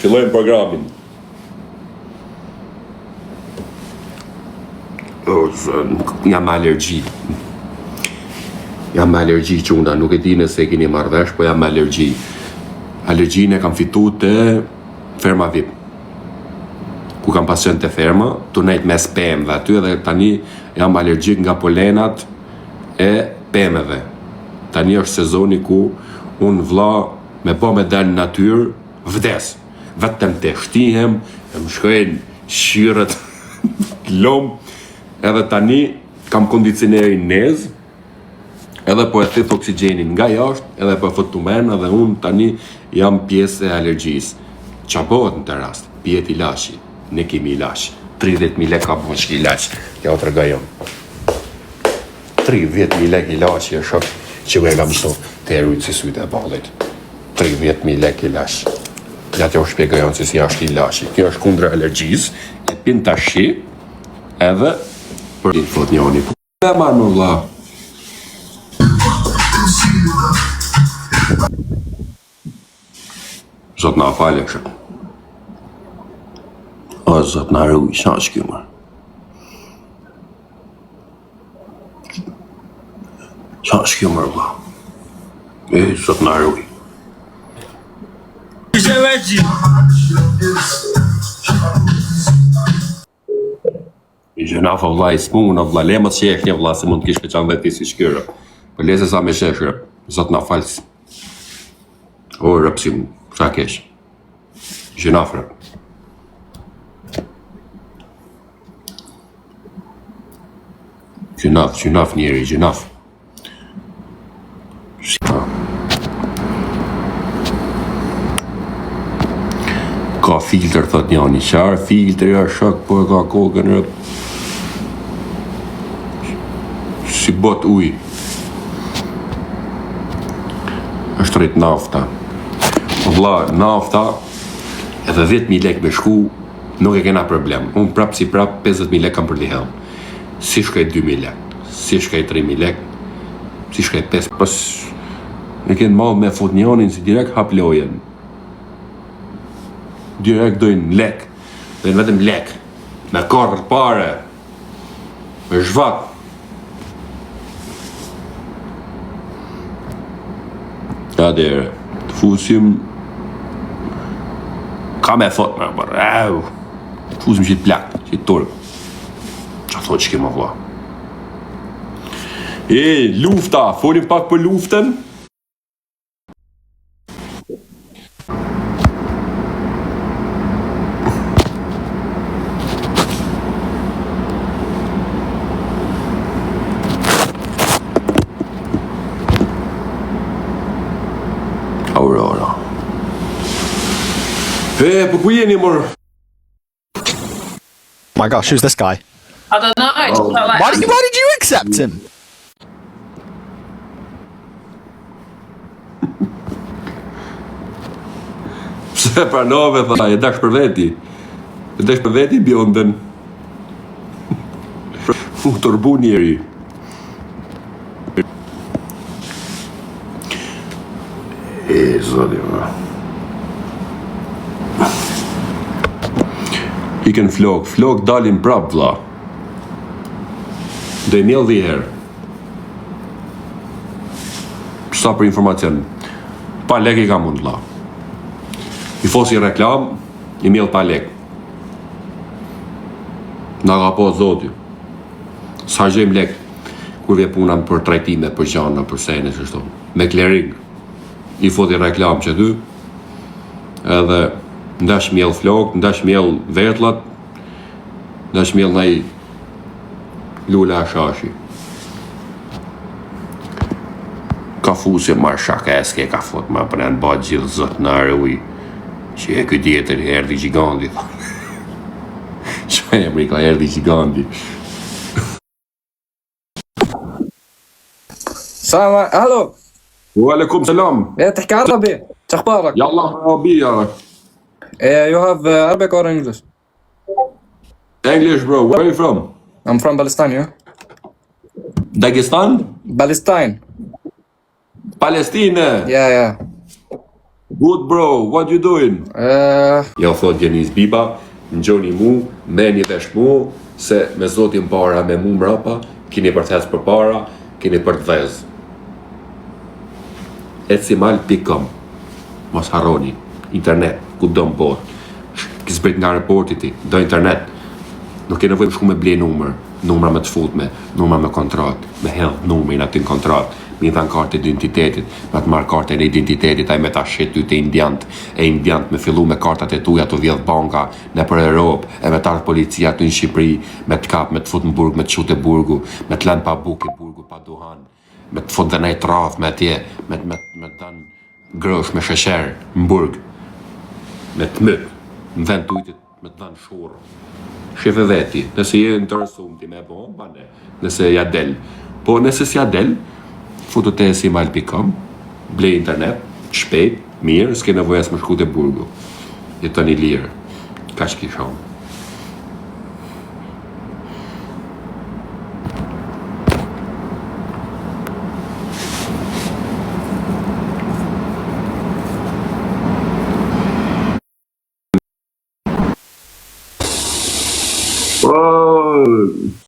Fillojmë programin. Jam alergji. Jam alergji qunda, nuk e di nëse keni marrë vesh, po jam alergji. Alergjinë e kam fitu të ferma VIP. Ku kam pasion të ferma, të nejt mes pemëve aty edhe tani jam alergjik nga polenat e pemëve. Tani është sezoni ku unë vlla me po me dalë në natyrë, vdes. Vetëm të shtihem, më shkojnë shirët, lom, edhe tani kam kondicionerin nez, edhe po e thith oksigenin nga jashtë, edhe po e fut tumen, edhe unë tani jam pjesë e alergjisë. Qa bëhet në të rast? Pjet ilaçi, ne kemi ilaç. 30.000 lek ka bënë shki ilaç, ja o të rëgajom. 30.000 lek ilaçi e shok, që me nga mëso të erujtë si sytë e balit. 30.000 lek ilaç. Ja të jo shpjegajon se si është ilaçi. Kjo është kundër alergjisë, e pin tashi, edhe për një fot njoni. E marë më vla. Zot na falë kështu. O zot na ruaj, sa është kjo më? Sa është kjo më vla? E zot na ruaj. I gjenafa vla i smunë, në vla lemët që e kënje vla, se mund të kishë këqan dhe ti si shkyra. Për lese sa me shesh rëp, zot na falës. O rëp si mu, qa kesh? Gjenaf rëp. Gjenaf njeri, gjenaf. Ka filter, thot njani, qarë filter, ja shak, po e ka kokën rëp. Si bot uj. është rrit nafta. Vlla, nafta, edhe 10.000 lek me shku, nuk e kena problem. Unë prap si prap, 50.000 lek kam për t'i helm. Si shkaj 2.000 lek, si shkaj 3.000 lek, si shkaj 5. Pas, e kenë malë me fut njonin, si direkt hap lojen. Direkt dojnë lek, dojnë vetëm lek, me karrë pare, me zhvat. Ja dere, të fusim, ka me thot me bërë, të fusim qitë plak, qitë turp. Qa thot që kema vla. Lufta, folim pak për luftën. Aurora. Po ku jeni mor? My gosh, who's this guy? I don't know. I just felt like Why did you accept him? Pse pranove, tha, e dash për veti. E dash për veti, bjondën. U tërbu njeri. Zoti, Iken flok dalin prap, vlla. Dhe i mjell dhiher. Sa për informacion, pa lek i ka mund, vlla. I fosi reklam, i mjell pa lek. Na ka po zoti. Sa gjem lek, kur vje puna për trajtime, për gjana, për sene, shështon. Me clearing. I foti reklam që ty, edhe ndash mjell flok, ndash mjell vetlat, ndash mjell nej lula shashi. Ka fusje marrë shaka eske, ka fot ma përnen ba gjithë zot në arëuj, që e këtë jetër erdi gjiganti. Që e mri ka erdi gjiganti. Salam, halo. Walaikum salam. تحكي عربي شو اخبارك؟ Yallah Arabiya. You have Arabic or English? English, bro. Where are you from? I'm from Palestine, yeah? Dagestan? Palestine. Palestine. Yeah. Good bro, what you doing? Ja thot Djenis Biba, në gjoni mu, meni vesh mu, se me zotin para me mu mrapa, kini për të për para, kini për të dhez. Ecimal.com. Mos harroni, internet, ku do më bot. Kisbrit nga reporti ti, do internet. Nuk ke nevojë shku me ble numra me të futme, numra me kontrat, me hedh numrin aty në kontrat, me i dhan kartë e identitetit, me të marrë kartën e identitetit, ai me ta shet ty te indiant, e indiant me fillu me kartat e tuja të vjedh banka në për Europë, e me të ardhë policia këtu në Shqipëri, me të kap, me të fut në burg, me të qute burgu, me të lënë pa buke burgu, pa duhan, me të fut dhe nejt rrath me atje, me të dhanë grosh me shesher në burg, me të myt, në vend tujtit, me të dhanë shurë. Shefe veti, nëse je interesum ti me bo, bane, nëse ja del. Po nëse si ja del, futu te ecimal.com, ble internet, shpejt, mirë, s'ke nevojë as më shku te burgu. Jetoni lirë. Kaq kishon. Oh.